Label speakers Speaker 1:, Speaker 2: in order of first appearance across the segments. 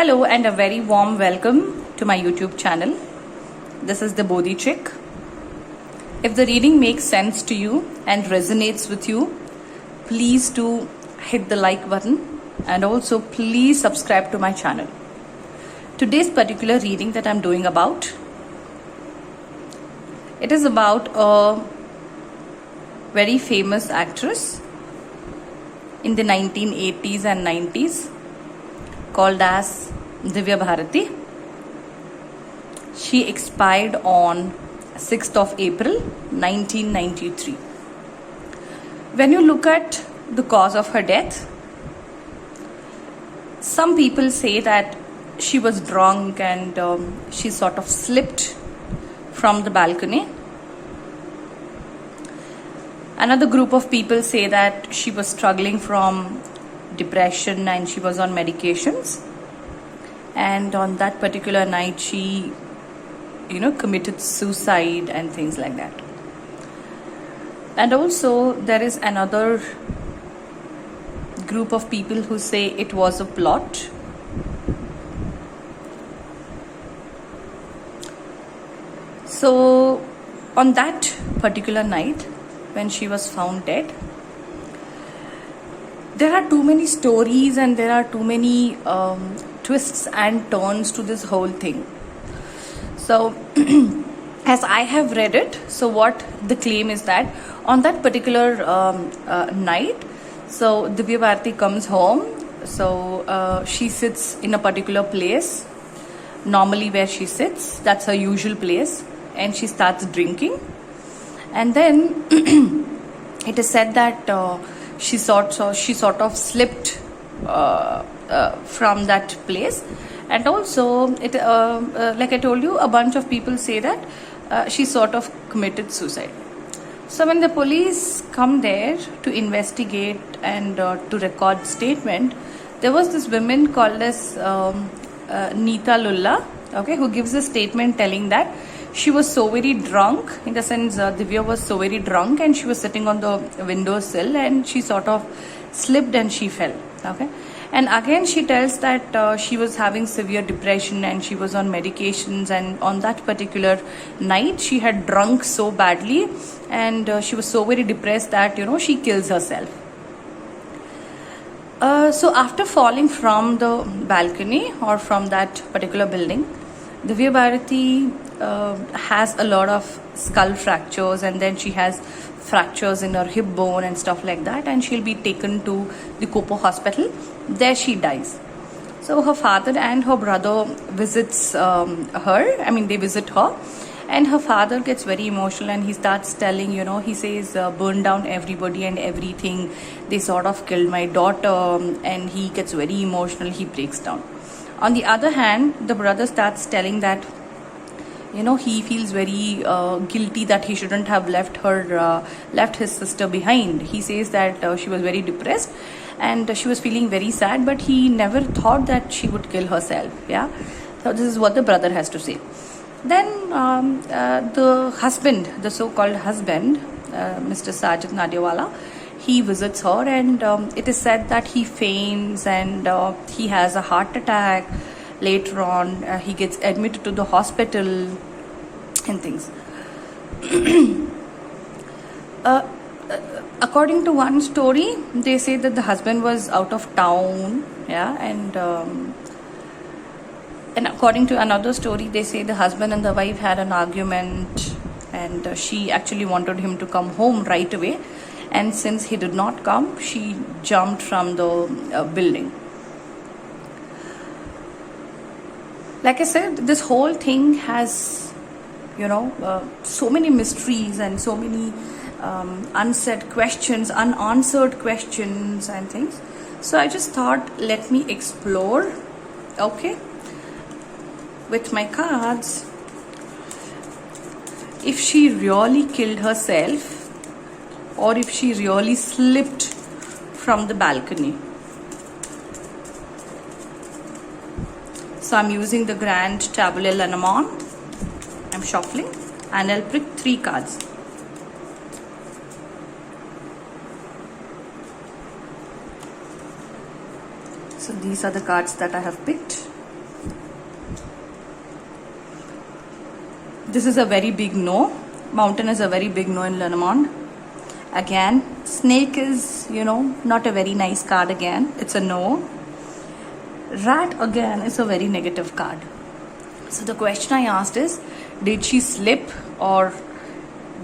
Speaker 1: Hello and a very warm welcome to my YouTube channel. This is the Bodhi Chick. If the reading makes sense to you and resonates with you, please do hit the like button and also please subscribe to my channel. Today's particular reading that I'm doing about, it is about a very famous actress in the 1980s and 90s called as Divya Bharati. She expired on 6th of April 1993. When you look at the cause of her death, some people say that she was drunk and she sort of slipped from the balcony. Another group of people say that she was struggling from depression and she was on medications, and on that particular night she committed suicide and things like that. And also there is another group of people who say it was a plot. So on that particular night when she was found dead, there are too many stories and there are too many twists and turns to this whole thing. So as I have read it, so what the claim is that on that particular night, so Divya Bharati comes home. So she sits in a particular place, normally where she sits, that's her usual place, and she starts drinking. And then it is said that she sort of slipped from that place. And also it like I told you, a bunch of people say that she sort of committed suicide. So when the police come there to investigate and to record statement, there was this woman called as Neeta Lulla, okay, who gives a statement telling that she was so very drunk, in the sense Divya was so very drunk and she was sitting on the windowsill and she sort of slipped and she fell, okay. And again she tells that she was having severe depression and she was on medications, and on that particular night she had drunk so badly and she was so very depressed that she kills herself. So after falling from the balcony or from that particular building, Divya Bharati has a lot of skull fractures, and then she has fractures in her hip bone and stuff like that, and she'll be taken to the Kopo hospital. There she dies. So her father and her brother visits they visit her, and her father gets very emotional and he starts telling, he says, burn down everybody and everything, they sort of killed my daughter, and he gets very emotional, he breaks down. On the other hand, the brother starts telling that he feels very guilty that he shouldn't have left his sister behind. He says that she was very depressed and she was feeling very sad, but he never thought that she would kill herself. Yeah, so this is what the brother has to say. Then the husband, the so-called husband, Mr. Sajid Nadiawala, he visits her, and it is said that he faints and he has a heart attack. Later on, he gets admitted to the hospital and things. According to one story, they say that the husband was out of town, yeah, and according to another story, they say the husband and the wife had an argument, and she actually wanted him to come home right away, and since he did not come, she jumped from the building. Like I said, this whole thing has, so many mysteries and so many unsaid questions, unanswered questions and things. So I just thought, let me explore, okay, with my cards, if she really killed herself or if she really slipped from the balcony. So I'm using the Grand Tabule Lenormand. I'm shuffling and I'll pick 3 cards. So these are the cards that I have picked. This is a very big no. Mountain is a very big no in Lenormand. Again, snake is, not a very nice card again. It's a no. Rat again is a very negative card. So the question I asked is, did she slip or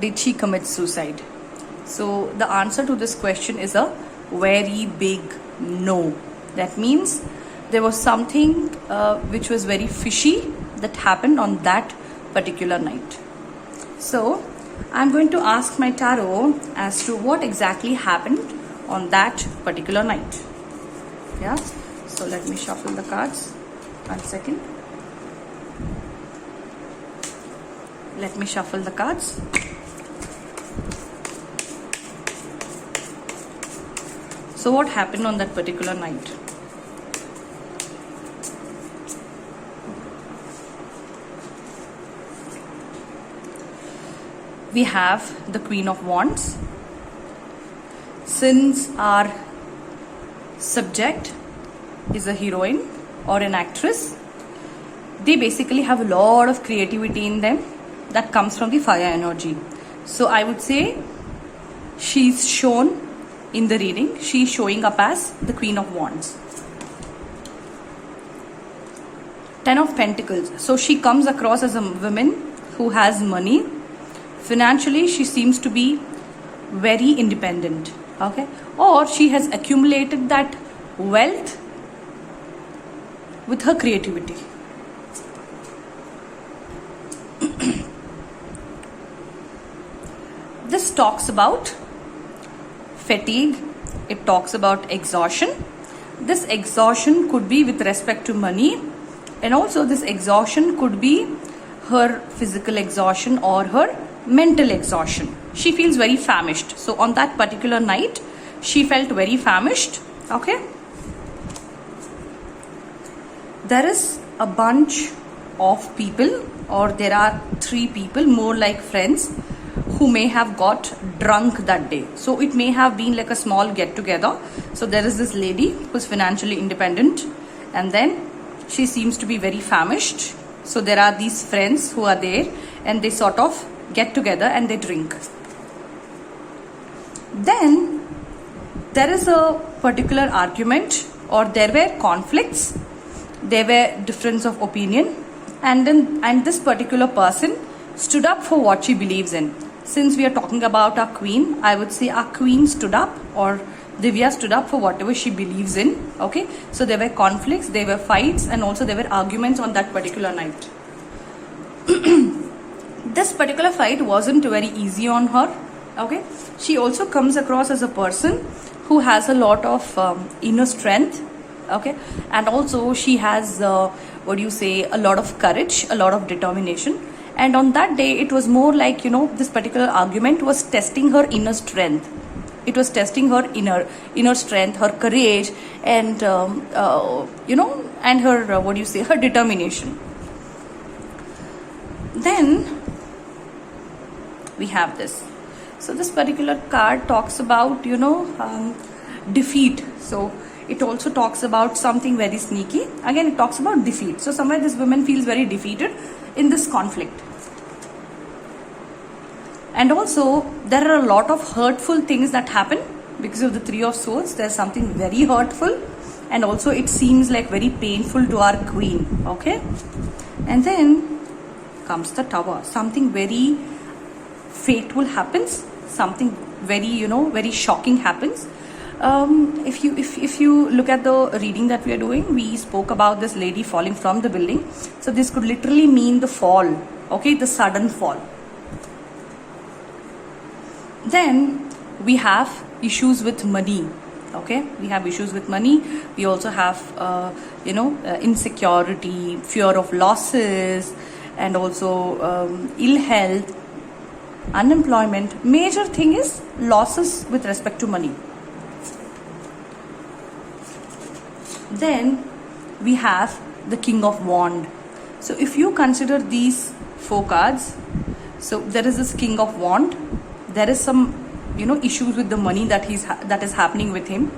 Speaker 1: did she commit suicide? So the answer to this question is a very big no. That means there was something which was very fishy that happened on that particular night. So I'm going to ask my tarot as to what exactly happened on that particular night. Yeah. So let me shuffle the cards. 1 second. Let me shuffle the cards. So what happened on that particular night? We have the Queen of Wands. Since our subject is a heroine or an actress, they basically have a lot of creativity in them that comes from the fire energy. So I would say she's shown in the reading, she's showing up as the Queen of Wands. 10 of Pentacles. So she comes across as a woman who has money. Financially, she seems to be very independent, okay? Or she has accumulated that wealth with her creativity. This talks about fatigue. It talks about exhaustion. This exhaustion could be with respect to money, and also this exhaustion could be her physical exhaustion or her mental exhaustion. She feels very famished. So on that particular night, she felt very famished. Okay. There is a bunch of people, or there are 3 people, more like friends, who may have got drunk that day. So it may have been like a small get together. So there is this lady who's financially independent, and then she seems to be very famished. So there are these friends who are there, and they sort of get together and they drink. Then there is a particular argument, or there were conflicts, there were difference of opinion, and this particular person stood up for what she believes in. Since we are talking about our queen, I would say our queen stood up, or Divya stood up for whatever she believes in. Okay, so there were conflicts, there were fights, and also there were arguments on that particular night. This particular fight wasn't very easy on her. Okay, she also comes across as a person who has a lot of inner strength. Okay, and also she has a lot of courage, a lot of determination. And on that day, it was more like, this particular argument was testing her inner strength. It was testing her inner strength, her courage, and and her her determination. Then we have this. So this particular card talks about defeat. So it also talks about something very sneaky. Again, it talks about defeat. So somewhere this woman feels very defeated in this conflict. And also there are a lot of hurtful things that happen because of the 3 of Swords. There's something very hurtful, and also it seems like very painful to our queen. Okay, and then comes the Tower. Something very fateful happens, something very very shocking happens. If you look at the reading that we are doing, we spoke about this lady falling from the building. So this could literally mean the fall, okay, the sudden fall. Then we have issues with money. Okay, we have issues with money. We also have insecurity, fear of losses, and also ill health, unemployment. Major thing is losses with respect to money. Then we have the King of Wand. So if you consider these 4 cards, so there is this King of Wand. There is some issues with the money that is happening with him,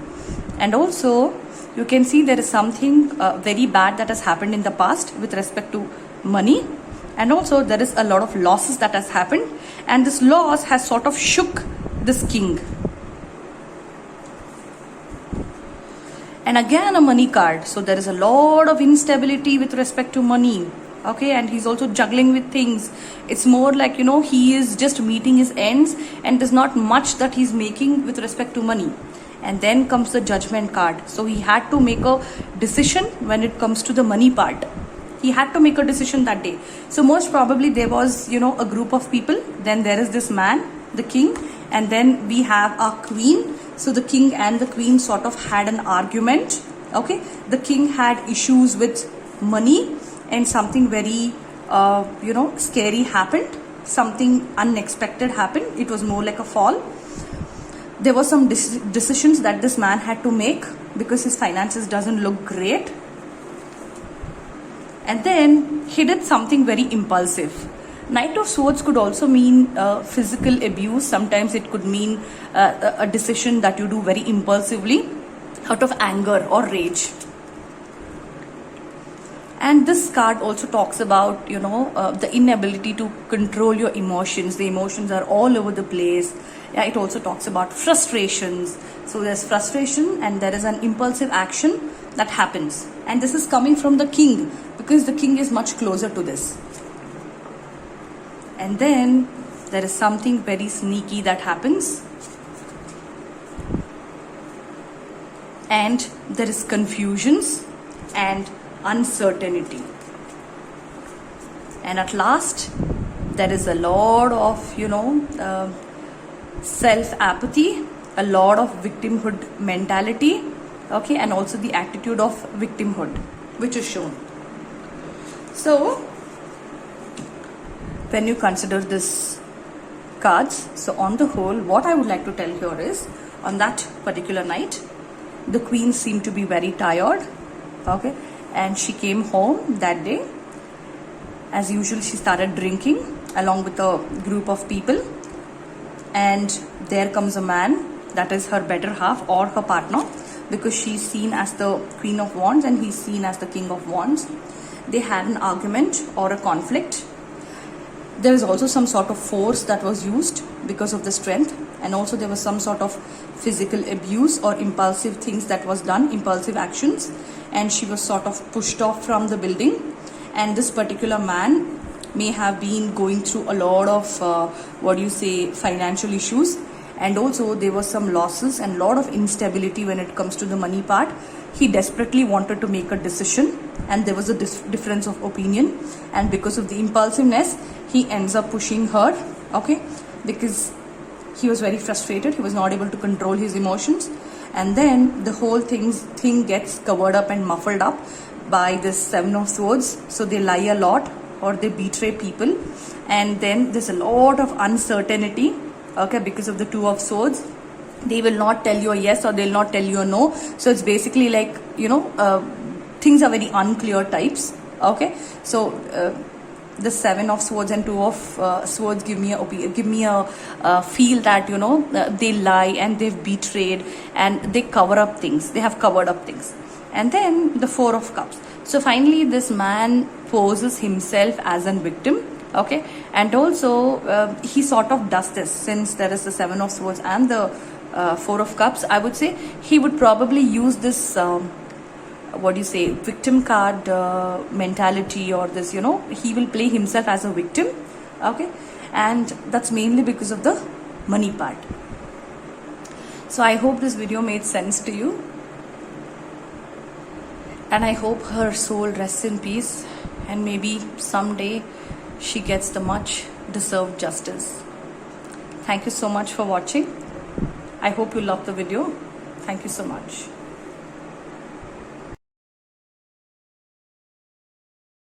Speaker 1: and also you can see there is something very bad that has happened in the past with respect to money. and also there is a lot of losses that has happened, and this loss has sort of shook this king. And again a money card, so there is a lot of instability with respect to money. Okay, and he's also juggling with things. It's more like, he is just meeting his ends, and there's not much that he's making with respect to money. And then comes the judgment card. So he had to make a decision when it comes to the money part. He had to make a decision that day. So most probably there was, a group of people. Then there is this man, the king, and then we have our queen. So the king and the queen sort of had an argument. Okay, the king had issues with money, and something very, scary happened. Something unexpected happened. It was more like a fall. There were some decisions that this man had to make because his finances doesn't look great. And then he did something very impulsive. Knight of Swords could also mean physical abuse. Sometimes it could mean a decision that you do very impulsively out of anger or rage. And this card also talks about, the inability to control your emotions. The emotions are all over the place. Yeah, it also talks about frustrations. So there's frustration and there is an impulsive action that happens. And this is coming from the king, because the king is much closer to this. And then there is something very sneaky that happens. And there is confusions and uncertainty. And at last, there is a lot of, self-apathy, a lot of victimhood mentality, okay, and also the attitude of victimhood, which is shown. So, when you consider this cards, so on the whole, what I would like to tell here is, on that particular night, the queen seemed to be very tired, okay, and she came home that day. As usual, she started drinking along with a group of people, and there comes a man that is her better half or her partner, because she's seen as the Queen of Wands and he's seen as the King of Wands. They had an argument or a conflict. There is also some sort of force that was used because of the strength, and also there was some sort of physical abuse or impulsive things that was done, impulsive actions, and she was sort of pushed off from the building. And this particular man may have been going through a lot of financial issues, and also there was some losses and a lot of instability when it comes to the money part. He desperately wanted to make a decision, and there was a difference of opinion, and because of the impulsiveness he ends up pushing her, okay, because he was very frustrated, he was not able to control his emotions. And then the whole thing gets covered up and muffled up by this Seven of Swords. So they lie a lot or they betray people, and then there's a lot of uncertainty, okay, because of the Two of Swords. They will not tell you a yes or they'll not tell you a no. So it's basically like, things are very unclear types, okay. So the Seven of Swords and Two of Swords give me a feel that they lie and they've betrayed and they cover up things. They have covered up things. And then the Four of Cups. So finally, this man poses himself as a victim, okay, and also he sort of does this, since there is the Seven of Swords and the Four of Cups. I would say he would probably use this victim card mentality, or this, he will play himself as a victim, okay, and that's mainly because of the money part. So I hope this video made sense to you, and I hope her soul rests in peace, and maybe someday she gets the much deserved justice. Thank you so much for watching. I hope you loved the video. Thank you so much.